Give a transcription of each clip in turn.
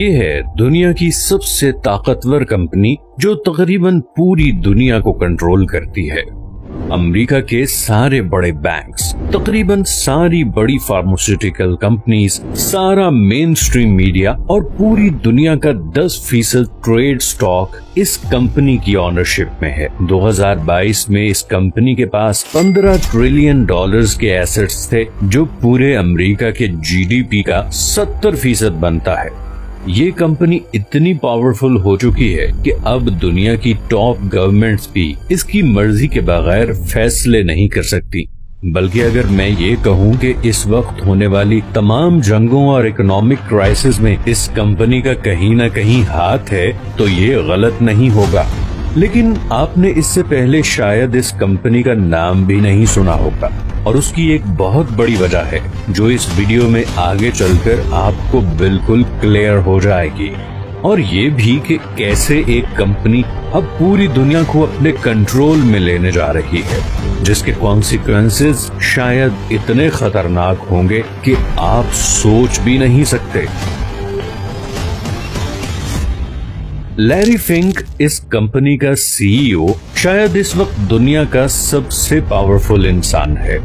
ये है दुनिया की सबसे ताकतवर कंपनी जो तकरीबन पूरी दुनिया को कंट्रोल करती है। अमेरिका के सारे बड़े बैंक्स, तकरीबन सारी बड़ी फार्मास्यूटिकल कंपनीज, सारा मेन स्ट्रीम मीडिया और पूरी दुनिया का 10% ट्रेड स्टॉक इस कंपनी की ऑनरशिप में है। 2022 में इस कंपनी के पास $15 ट्रिलियन के एसेट्स थे, जो पूरे अमेरिका के जीडीपी का 70% बनता है। ये कंपनी इतनी पावरफुल हो चुकी है कि अब दुनिया की टॉप गवर्नमेंट्स भी इसकी मर्जी के बगैर फैसले नहीं कर सकती। बल्कि अगर मैं ये कहूँ कि इस वक्त होने वाली तमाम जंगों और इकोनॉमिक क्राइसिस में इस कंपनी का कहीं न कहीं हाथ है, तो ये गलत नहीं होगा। लेकिन आपने इससे पहले शायद इस कंपनी का नाम भी नहीं सुना होगा, और उसकी एक बहुत बड़ी वजह है जो इस वीडियो में आगे चलकर आपको बिल्कुल क्लियर हो जाएगी। और ये भी कि कैसे एक कंपनी अब पूरी दुनिया को अपने कंट्रोल में लेने जा रही है, जिसके कॉन्सिक्वेंसेस शायद इतने खतरनाक होंगे कि आप सोच भी नहीं सकते। लैरी फिंक इस कंपनी का सीईओ शायद इस वक्त दुनिया का सबसे पावरफुल इंसान है।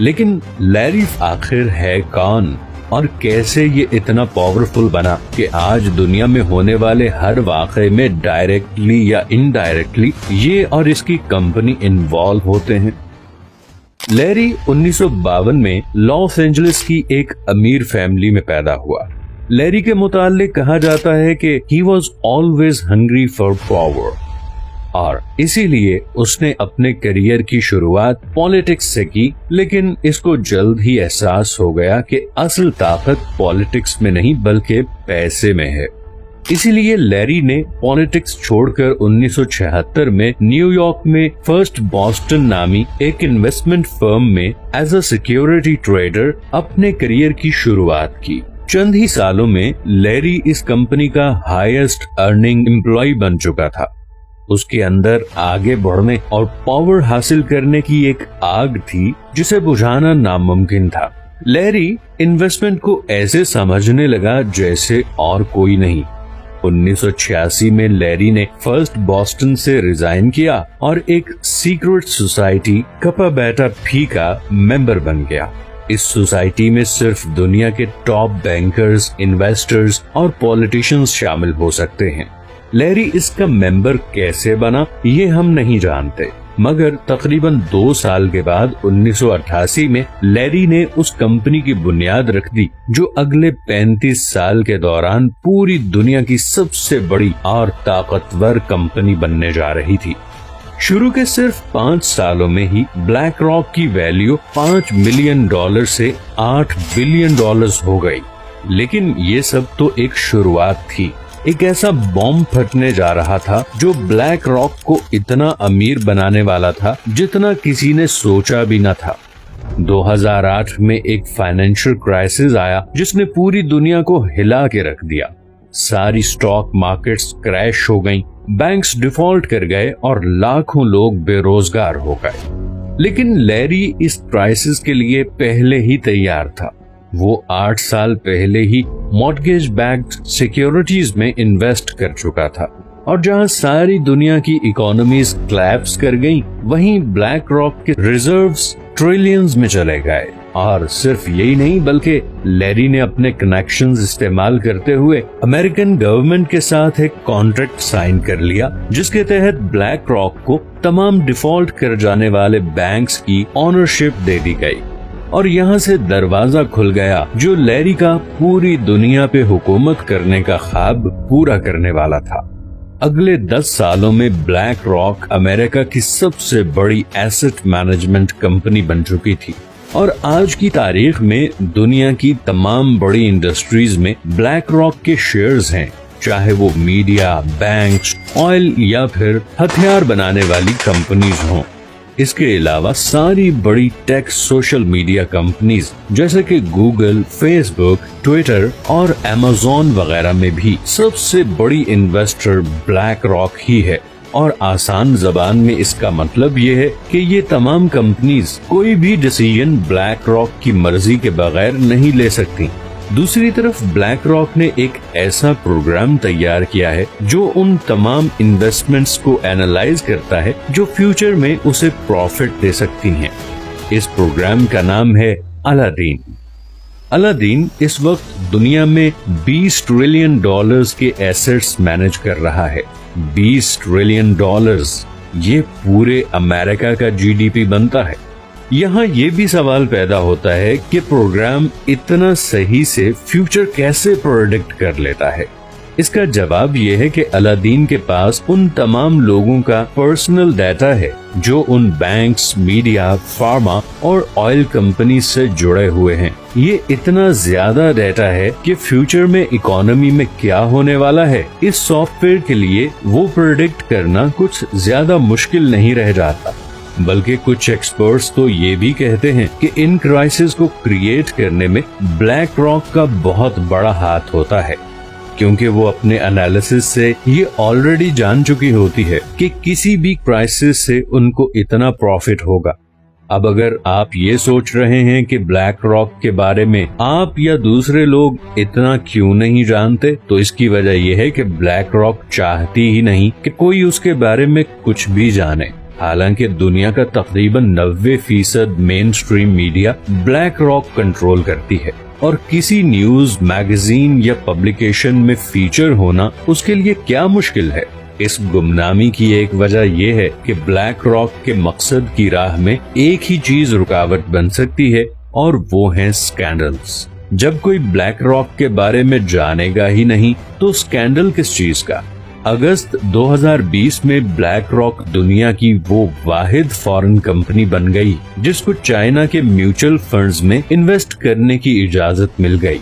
लेकिन लैरी आखिर है कौन और कैसे ये इतना पावरफुल बना कि आज दुनिया में होने वाले हर वाक़े में डायरेक्टली या इनडायरेक्टली ये और इसकी कंपनी इन्वॉल्व होते हैं। लैरी 1952 में लॉस एंजलिस की एक अमीर फैमिली में पैदा हुआ। लैरी के मुताल्लिक कहा जाता है कि he was always hungry for power, और इसीलिए उसने अपने करियर की शुरुआत पॉलिटिक्स से की। लेकिन इसको जल्द ही एहसास हो गया कि असल ताकत पॉलिटिक्स में नहीं बल्कि पैसे में है। इसीलिए लैरी ने पॉलिटिक्स छोड़कर 1976 में न्यूयॉर्क में फर्स्ट बॉस्टन नामी एक इन्वेस्टमेंट फर्म में एज अ सिक्योरिटी ट्रेडर अपने करियर की शुरुआत की। चंद ही सालों में लैरी इस कंपनी का हाईएस्ट अर्निंग एम्प्लॉय बन चुका था। उसके अंदर आगे बढ़ने और पावर हासिल करने की एक आग थी जिसे बुझाना नामुमकिन था। लैरी इन्वेस्टमेंट को ऐसे समझने लगा जैसे और कोई नहीं। 1986 में लैरी ने फर्स्ट बॉस्टन से रिजाइन किया और एक सीक्रेट सोसाइटी कपा बेटा फी का मेंबर बन गया। इस सोसाइटी में सिर्फ दुनिया के टॉप बैंकर्स, इन्वेस्टर्स और पॉलिटिशियंस शामिल हो सकते हैं। लैरी इसका मेंबर कैसे बना ये हम नहीं जानते, मगर तकरीबन 2 साल के बाद 1988 में लैरी ने उस कंपनी की बुनियाद रख दी जो अगले 35 साल के दौरान पूरी दुनिया की सबसे बड़ी और ताकतवर कंपनी बनने जा रही थी। शुरू के सिर्फ 5 सालों में ही ब्लैक रॉक की वैल्यू $5 मिलियन से $8 बिलियन हो गई। लेकिन ये सब तो एक शुरुआत थी। एक ऐसा बॉम्ब फटने जा रहा था जो ब्लैक रॉक को इतना अमीर बनाने वाला था जितना किसी ने सोचा भी न था। 2008 में एक फाइनेंशियल क्राइसिस आया जिसने पूरी दुनिया को हिला के रख दिया। सारी स्टॉक मार्केट्स क्रैश हो गईं, बैंक्स डिफॉल्ट कर गए और लाखों लोग बेरोजगार हो गए। लेकिन लैरी इस क्राइसिस के लिए पहले ही तैयार था। वो 8 साल पहले ही मॉर्गेज बैक्ड सिक्योरिटीज में इन्वेस्ट कर चुका था, और जहां सारी दुनिया की इकोनॉमीज क्लैप्स कर गईं, वहीं ब्लैक रॉक के रिजर्व्स ट्रिलियंस में चले गए। और सिर्फ यही नहीं बल्कि लैरी ने अपने कनेक्शंस इस्तेमाल करते हुए अमेरिकन गवर्नमेंट के साथ एक कॉन्ट्रैक्ट साइन कर लिया, जिसके तहत ब्लैक रॉक को तमाम डिफॉल्ट कर जाने वाले बैंक्स की ओनरशिप दे दी गई। और यहाँ से दरवाजा खुल गया जो लैरी का पूरी दुनिया पे हुकूमत करने का ख्वाब पूरा करने वाला था। अगले 10 सालों में ब्लैक रॉक अमेरिका की सबसे बड़ी एसेट मैनेजमेंट कंपनी बन चुकी थी, और आज की तारीख में दुनिया की तमाम बड़ी इंडस्ट्रीज में ब्लैक रॉक के शेयर्स हैं, चाहे वो मीडिया, बैंक्स, ऑयल या फिर हथियार बनाने वाली कंपनीज हों। इसके अलावा सारी बड़ी टेक सोशल मीडिया कंपनीज जैसे कि गूगल, फेसबुक, ट्विटर और अमेज़न वगैरह में भी सबसे बड़ी इन्वेस्टर ब्लैक रॉक ही है। और आसान जबान में इसका मतलब ये है कि ये तमाम कंपनीज कोई भी डिसीजन ब्लैक रॉक की मर्जी के बगैर नहीं ले सकती। दूसरी तरफ ब्लैक रॉक ने एक ऐसा प्रोग्राम तैयार किया है जो उन तमाम इन्वेस्टमेंट्स को एनालाइज करता है जो फ्यूचर में उसे प्रॉफिट दे सकती हैं। इस प्रोग्राम का नाम है अलादीन। अलादीन इस वक्त दुनिया में $20 ट्रिलियन के एसेट्स मैनेज कर रहा है। $20 ट्रिलियन, ये पूरे अमेरिका का जीडीपी बनता है। यहाँ ये भी सवाल पैदा होता है कि प्रोग्राम इतना सही से फ्यूचर कैसे प्रेडिक्ट कर लेता है। इसका जवाब ये है कि अलादीन के पास उन तमाम लोगों का पर्सनल डाटा है जो उन बैंक्स, मीडिया, फार्मा और ऑयल कंपनी से जुड़े हुए हैं। ये इतना ज्यादा डाटा है कि फ्यूचर में इकोनॉमी में क्या होने वाला है, इस सॉफ्टवेयर के लिए वो प्रेडिक्ट करना कुछ ज्यादा मुश्किल नहीं रह जाता। बल्कि कुछ एक्सपर्ट्स तो ये भी कहते हैं कि इन क्राइसिस को क्रिएट करने में ब्लैक रॉक का बहुत बड़ा हाथ होता है, क्योंकि वो अपने एनालिसिस से ये ऑलरेडी जान चुकी होती है कि किसी भी क्राइसिस से उनको इतना प्रॉफिट होगा। अब अगर आप ये सोच रहे हैं कि ब्लैक रॉक के बारे में आप या दूसरे लोग इतना क्यों नहीं जानते, तो इसकी वजह यह है कि ब्लैक रॉक चाहती ही नहीं कि कोई उसके बारे में कुछ भी जाने। हालांकि दुनिया का तकरीबन 90% main stream media black rock control करती है और किसी न्यूज, मैगजीन या पब्लिकेशन में फीचर होना उसके लिए क्या मुश्किल है। इस गुमनामी की एक वजह यह है कि ब्लैक रॉक के मकसद की राह में एक ही चीज रुकावट बन सकती है और वो है स्कैंडल्स। जब कोई ब्लैक रॉक के बारे में जानेगा ही नहीं तो स्कैंडल किस चीज का। अगस्त 2020 में ब्लैक रॉक दुनिया की वो वाहिद फॉरेन कंपनी बन गई जिसको चाइना के म्यूचुअल फंड्स में इन्वेस्ट करने की इजाजत मिल गई।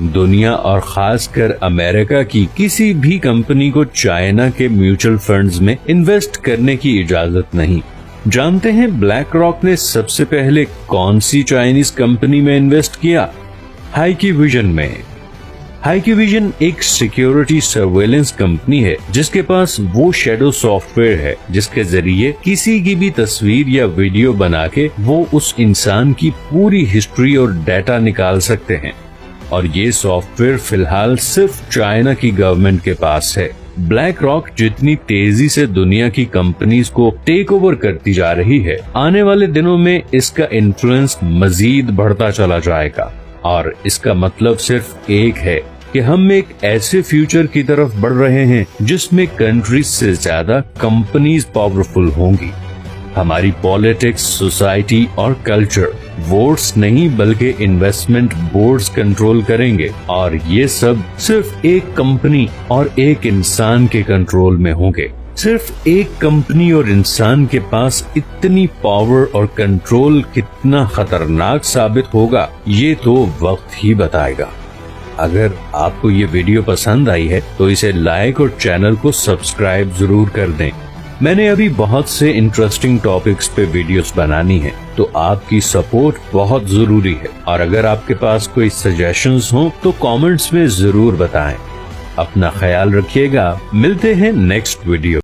दुनिया और खासकर अमेरिका की किसी भी कंपनी को चाइना के म्यूचुअल फंड्स में इन्वेस्ट करने की इजाजत नहीं। जानते हैं ब्लैक रॉक ने सबसे पहले कौन सी चाइनीज कंपनी में इन्वेस्ट किया? हाइक्विजन में। हाइक्विजन एक सिक्योरिटी सर्वेलेंस कंपनी है जिसके पास वो शैडो सॉफ्टवेयर है जिसके जरिए किसी की भी तस्वीर या वीडियो बना के वो उस इंसान की पूरी हिस्ट्री और डाटा निकाल सकते हैं। और ये सॉफ्टवेयर फिलहाल सिर्फ चाइना की गवर्नमेंट के पास है। ब्लैक रॉक जितनी तेजी से दुनिया की कंपनीज को टेक ओवर करती जा रही है, आने वाले दिनों में इसका इन्फ्लुएंस मजीद बढ़ता चला जाएगा। और इसका मतलब सिर्फ एक है कि हम एक ऐसे फ्यूचर की तरफ बढ़ रहे हैं जिसमें कंट्रीज से ज्यादा कंपनीज पावरफुल होंगी। हमारी पॉलिटिक्स, सोसाइटी और कल्चर वोट्स नहीं बल्कि इन्वेस्टमेंट बोर्ड्स कंट्रोल करेंगे और ये सब सिर्फ एक कंपनी और एक इंसान के कंट्रोल में होंगे। सिर्फ एक कंपनी और इंसान के पास इतनी पावर और कंट्रोल कितना खतरनाक साबित होगा ये तो वक्त ही बताएगा। अगर आपको ये वीडियो पसंद आई है तो इसे लाइक और चैनल को सब्सक्राइब जरूर कर दें। मैंने अभी बहुत से इंटरेस्टिंग टॉपिक्स पे वीडियोस बनानी है तो आपकी सपोर्ट बहुत जरूरी है। और अगर आपके पास कोई सजेशंस हो तो कमेंट्स में जरूर बताएं। अपना ख्याल रखिएगा। मिलते हैं नेक्स्ट वीडियो।